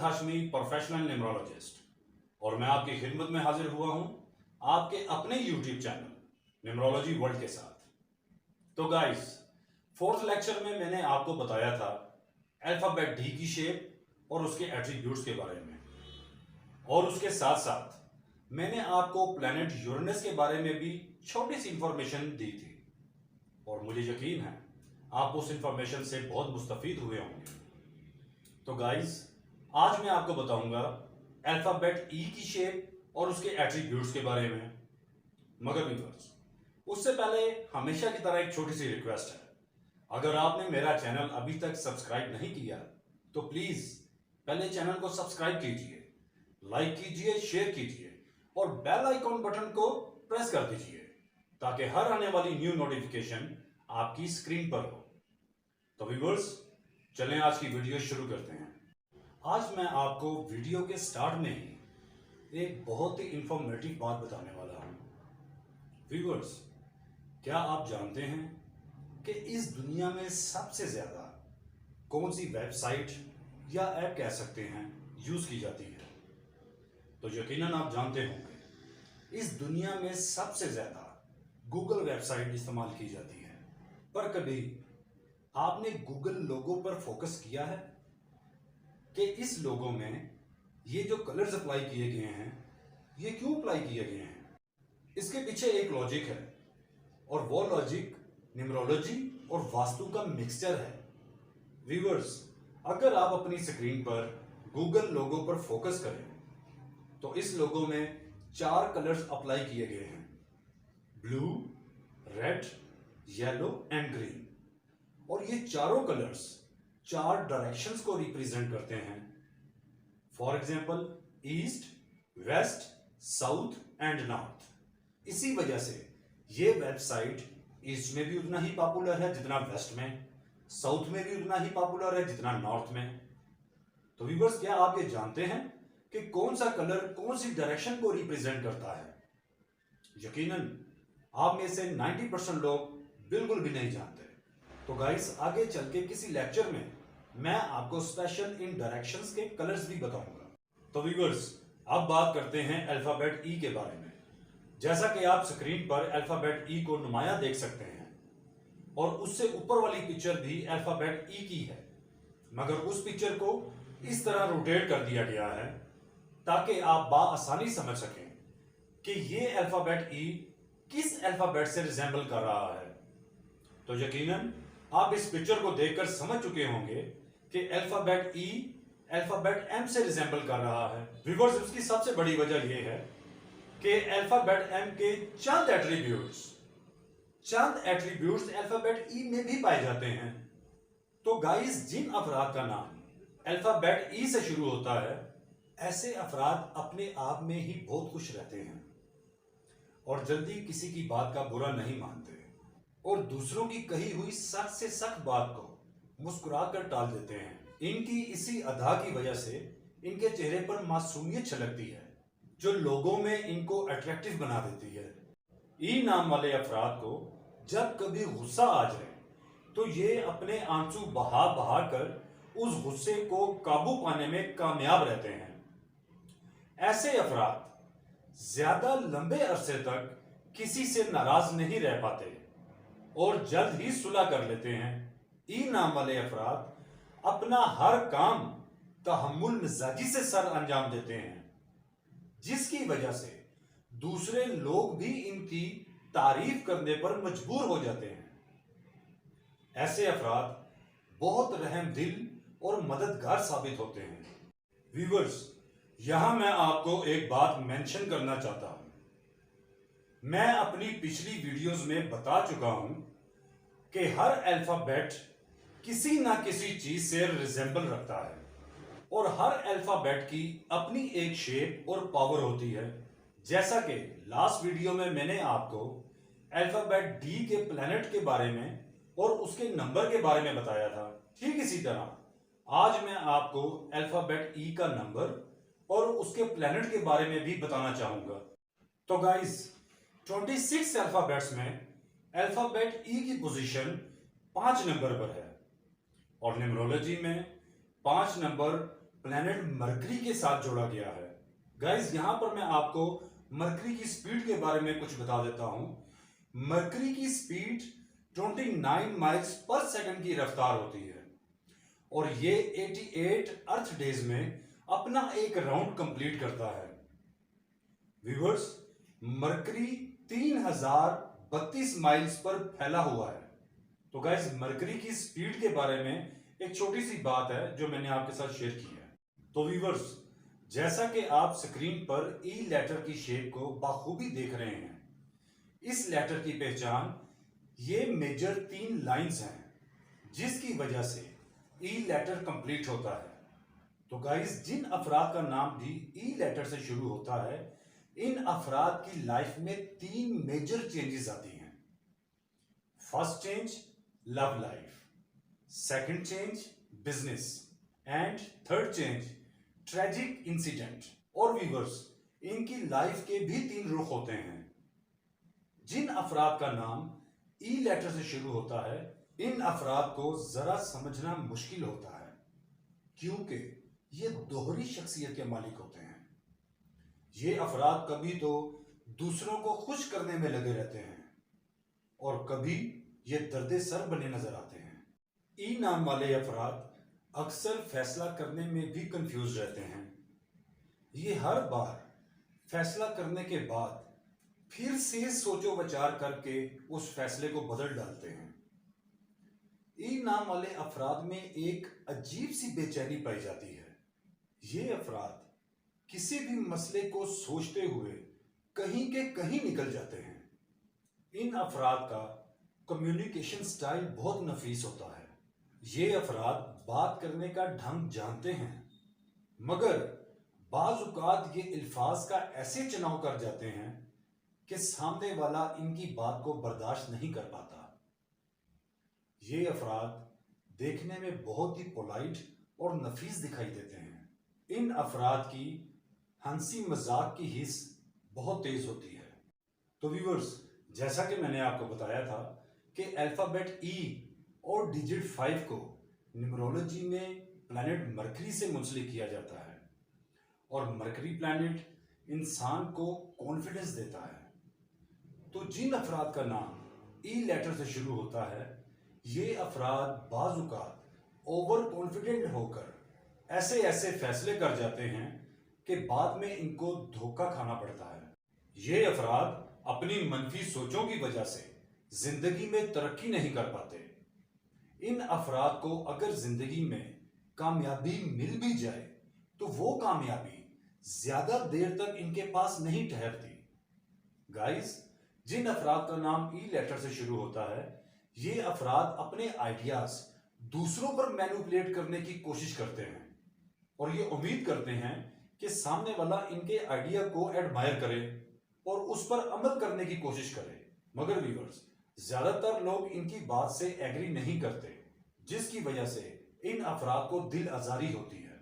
Hashmi, professional numerologist, और मैं आपकी खिदमत में हाजिर हुआ हूं आपके अपने यूट्यूब चैनल न्यूमरोलॉजी वर्ल्ड के साथ। तो गाइस, फोर्थ लेक्चर में मैंने आपको बताया था अल्फाबेट डी की शेप और उसके एट्रीब्यूट्स के बारे में, और उसके साथ साथ मैंने आपको प्लैनेट यूरेनस के बारे में भी छोटी सी इंफॉर्मेशन दी थी, और मुझे यकीन है आप उस इंफॉर्मेशन से बहुत मुस्तफीद हुए होंगे। तो गाइस, आज मैं आपको बताऊंगा अल्फाबेट ई की शेप और उसके एट्रीब्यूट्स के बारे में। मगर व्यूअर्स, उससे पहले हमेशा की तरह एक छोटी सी रिक्वेस्ट है, अगर आपने मेरा चैनल अभी तक सब्सक्राइब नहीं किया तो प्लीज पहले चैनल को सब्सक्राइब कीजिए, लाइक कीजिए, शेयर कीजिए और बेल आइकॉन बटन को प्रेस कर दीजिए ताकि हर आने वाली न्यू नोटिफिकेशन आपकी स्क्रीन पर हो। तो व्यूअर्स, चलें आज की वीडियो शुरू करते हैं। आज मैं आपको वीडियो के स्टार्ट में ही एक बहुत ही इंफॉर्मेटिव बात बताने वाला हूं। व्यूअर्स, क्या आप जानते हैं कि इस दुनिया में सबसे ज्यादा कौन सी वेबसाइट या ऐप कह सकते हैं यूज की जाती है? तो यकीनन आप जानते होंगे इस दुनिया में सबसे ज्यादा गूगल वेबसाइट इस्तेमाल की जाती है। पर कभी आपने गूगल लोगो पर फोकस किया है कि इस लोगो में ये जो कलर्स अप्लाई किए गए हैं ये क्यों अप्लाई किए गए हैं? इसके पीछे एक लॉजिक है, और वो लॉजिक न्यूमरोलॉजी और वास्तु का मिक्सचर है। व्यूअर्स, अगर आप अपनी स्क्रीन पर गूगल लोगो पर फोकस करें तो इस लोगो में 4 कलर्स अप्लाई किए गए हैं: blue, red, yellow and green. और ये चारों कलर्स 4 डायरेक्शंस को रिप्रेजेंट करते हैं। For example, east, west, south and north. इसी वजह से ये वेबसाइट ईस्ट में भी उतना ही पॉपुलर है जितना वेस्ट में, साउथ में भी उतना ही पॉपुलर है जितना नॉर्थ में। तो व्यूअर्स, क्या आप ये जानते हैं कि कौन सा कलर कौन सी डायरेक्शन को रिप्रेजेंट करता है? यकीनन आप में से 90% लोग बिल्कुल भी नहीं जानते। तो गाइस, आगे चल के किसी लेक्चर में मैं आपको स्पेशल इन डायरेक्शंस के कलर्स भी बताऊंगा। तो व्यूअर्स, अब बात करते हैं अल्फाबेट ई के बारे में। जैसा कि आप स्क्रीन पर अल्फाबेट ई को नुमाया देख सकते हैं, और उससे ऊपर वाली पिक्चर भी अल्फाबेट ई की है, मगर उस पिक्चर को इस तरह रोटेट कर दिया गया है ताकि आप बाआसानी समझ सकें कि ये अल्फाबेट ई किस अल्फाबेट से रिजेंबल कर रहा है। तो यकीनन आप इस पिक्चर को देखकर समझ चुके होंगे कि अल्फाबेट ई अल्फाबेट एम से रिजेंबल कर रहा है। व्यूअर्स, उसकी सबसे बड़ी वजह यह है कि अल्फाबेट एम के चंद एट्रीब्यूट्स अल्फाबेट ई में भी पाए जाते हैं। तो गाइस, जिन अफराद का नाम अल्फाबेट ई से शुरू होता है, ऐसे अफराद अपने आप में ही बहुत खुश रहते हैं और जल्दी किसी की बात का बुरा नहीं मानते, और दूसरों की कही हुई सख्त से सख्त बात को मुस्कुराकर टाल देते हैं। इनकी इसी अदा की वजह से इनके चेहरे पर मासूमियत छलकती है जो लोगों में इनको अट्रैक्टिव बना देती है। ई नाम वाले अफराद को जब कभी गुस्सा आ जाए तो ये अपने आंसू बहा बहा कर उस गुस्से को काबू पाने में कामयाब रहते हैं। ऐसे अफराद ज्यादा लंबे अरसे तक किसी से नाराज नहीं रह पाते और जल्द ही सुलह कर लेते हैं। ई नाम वाले अफराद अपना हर काम तहम्मुल मिजाजी से सर अंजाम देते हैं, जिसकी वजह से दूसरे लोग भी इनकी तारीफ करने पर मजबूर हो जाते हैं। ऐसे अफराद बहुत रहम दिल और मददगार साबित होते हैं। व्यूअर्स, यहां मैं आपको एक बात मेंशन करना चाहता हूं। मैं अपनी पिछली वीडियोस में बता चुका हूं कि हर अल्फाबेट किसी ना किसी चीज से रिजेंबल रखता है, और हर अल्फाबेट की अपनी एक शेप और पावर होती है। जैसा कि लास्ट वीडियो में मैंने आपको अल्फाबेट डी के प्लैनेट के बारे में और उसके नंबर के बारे में बताया था, ठीक इसी तरह आज मैं आपको अल्फाबेट ई का नंबर और उसके प्लैनेट के बारे में भी बताना चाहूंगा। तो गाइस, 26 अल्फाबेट्स में अल्फाबेट ई की पोजीशन 5 नंबर पर है, और न्यूमरोलॉजी में 5 नंबर प्लैनेट मरकरी के साथ जोड़ा गया है। गाइस, यहां पर मैं आपको मरकरी की स्पीड के बारे में कुछ बता देता हूं। मरकरी की स्पीड 29 माइल्स पर सेकंड की रफ्तार होती है और ये 88 अर्थ डेज में अपना एक राउंड कंप्लीट करता है। व्यूअर्स, मरकरी 3032 माइल्स पर फैला हुआ है। तो गाइस, मरकरी की स्पीड के बारे में एक छोटी सी बात है जो मैंने आपके साथ शेयर की है। तो व्यूअर्स, जैसा कि आप स्क्रीन पर ई लेटर की शेप को बाखूबी देख रहे हैं, इस लेटर की पहचान ये मेजर 3 लाइंस हैं जिसकी वजह से ई लेटर कंप्लीट होता है। तो गाइस, जिन अफराद का नाम भी ई लेटर से शुरू होता है, इन अफराद की लाइफ में 3 मेजर चेंजेस आती हैं। First change, love life. Second change, business. And third change, tragic incident. और व्यूअर्स, इनकी लाइफ के भी 3 रुख होते हैं। जिन अफराद का नाम ई लेटर से शुरू होता है, इन अफराद को जरा समझना मुश्किल होता है क्योंकि ये दोहरी शख्सियत के मालिक होते हैं। ये अफराद कभी तो दूसरों को खुश करने में लगे रहते हैं और कभी ये दर्द सर बने नजर आते हैं। ई नाम वाले अफराद अक्सर फैसला करने में भी कंफ्यूज रहते हैं। ये हर बार फैसला करने के बाद फिर से सोचो विचार करके उस फैसले को बदल डालते हैं। ई नाम वाले अफराद में एक अजीब सी बेचैनी पाई जाती है। ये अफराद किसी भी मसले को सोचते हुए कहीं के कहीं निकल जाते हैं। इन अफराद का कम्युनिकेशन स्टाइल बहुत नफीस होता है। ये अफराद बात करने का ढंग जानते हैं, मगर बाज औक़ात ये अल्फाज का ऐसे चुनाव कर जाते हैं कि सामने वाला इनकी बात को बर्दाश्त नहीं कर पाता। ये अफराद देखने में बहुत ही पोलाइट और नफीस दिखाई देते हैं। इन अफराद की हंसी मजाक की हिस्स बहुत तेज होती है। तो व्यूअर्स, जैसा कि मैंने आपको बताया था कि अल्फाबेट ई और डिजिट 5 को न्यूमरोलॉजी में प्लैनेट मरकरी से मुंसलिक किया जाता है और मरकरी प्लैनेट इंसान को कॉन्फिडेंस देता है। तो जिन अफराद का नाम ई लेटर से शुरू होता है, ये अफराद बाज़ औक़ात ओवर कॉन्फिडेंट होकर ऐसे ऐसे फैसले कर जाते हैं कि बाद में इनको धोखा खाना पड़ता है। ये अफराद अपनी मनफी सोचों की वजह से जिंदगी में तरक्की नहीं कर पाते। इन अफराद को अगर जिंदगी में कामयाबी मिल भी जाए तो वो कामयाबी ज्यादा देर तक इनके पास नहीं ठहरती। गाइस, जिन अफराद का नाम ई लेटर से शुरू होता है, ये अफराद अपने आइडियाज दूसरों पर मैनिपुलेट करने की कोशिश करते हैं और ये उम्मीद करते हैं कि सामने वाला इनके आइडिया को एडमायर करे और उस पर अमल करने की कोशिश करे। मगर व्यूअर्स, ज्यादातर लोग इनकी बात से एग्री नहीं करते, जिसकी वजह से इन अफराद को दिल आजारी होती है।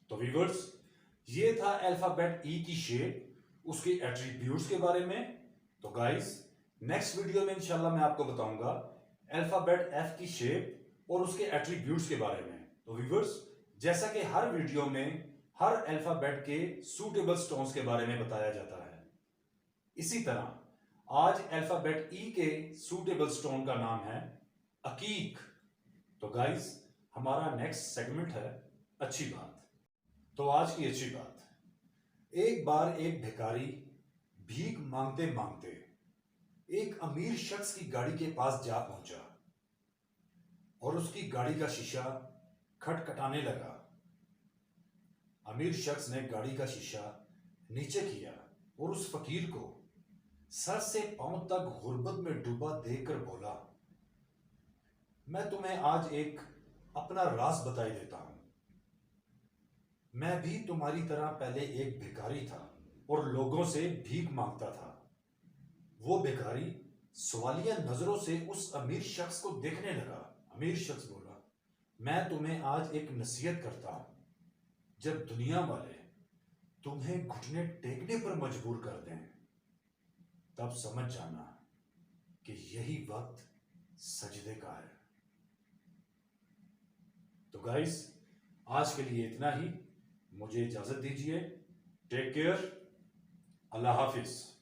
तो व्यूअर्स, ये था अल्फाबेट ई की शेप, उसके एट्रीब्यूट्स के बारे में। तो गाइस, नेक्स्ट वीडियो में इंशाल्लाह मैं आपको बताऊंगा अल्फाबेट एफ की शेप और उसके एट्रीब्यूट्स के बारे में। तो व्यूअर्स, जैसा कि हर वीडियो में हर अल्फाबेट के सूटेबल स्टोन्स के बारे में बताया जाता है, इसी तरह आज अल्फाबेट ई के सूटेबल स्टोन का नाम है अकीक। तो गाइस, हमारा नेक्स्ट सेगमेंट है अच्छी बात। तो आज की अच्छी बात, एक बार एक भिखारी भीख मांगते मांगते एक अमीर शख्स की गाड़ी के पास जा पहुंचा और उसकी गाड़ी का शीशा खटखटाने लगा। अमीर शख्स ने गाड़ी का शीशा नीचे किया और उस फकीर को सर से पांव तक गुर्बत में डूबा देखकर बोला, मैं तुम्हें आज एक अपना राज बताई देता हूं। मैं भी तुम्हारी तरह पहले एक भिखारी था और लोगों से भीख मांगता था। वो भिखारी सवालिया नजरों से उस अमीर शख्स को देखने लगा। अमीर शख्स बोला, मैं तुम्हें आज एक नसीहत करता हूं, जब दुनिया वाले तुम्हें घुटने टेकने पर मजबूर कर दें, तब समझ जाना कि यही वक्त सजदे का है। तो गाइस, आज के लिए इतना ही, मुझे इजाजत दीजिए। टेक केयर, अल्लाह हाफिज।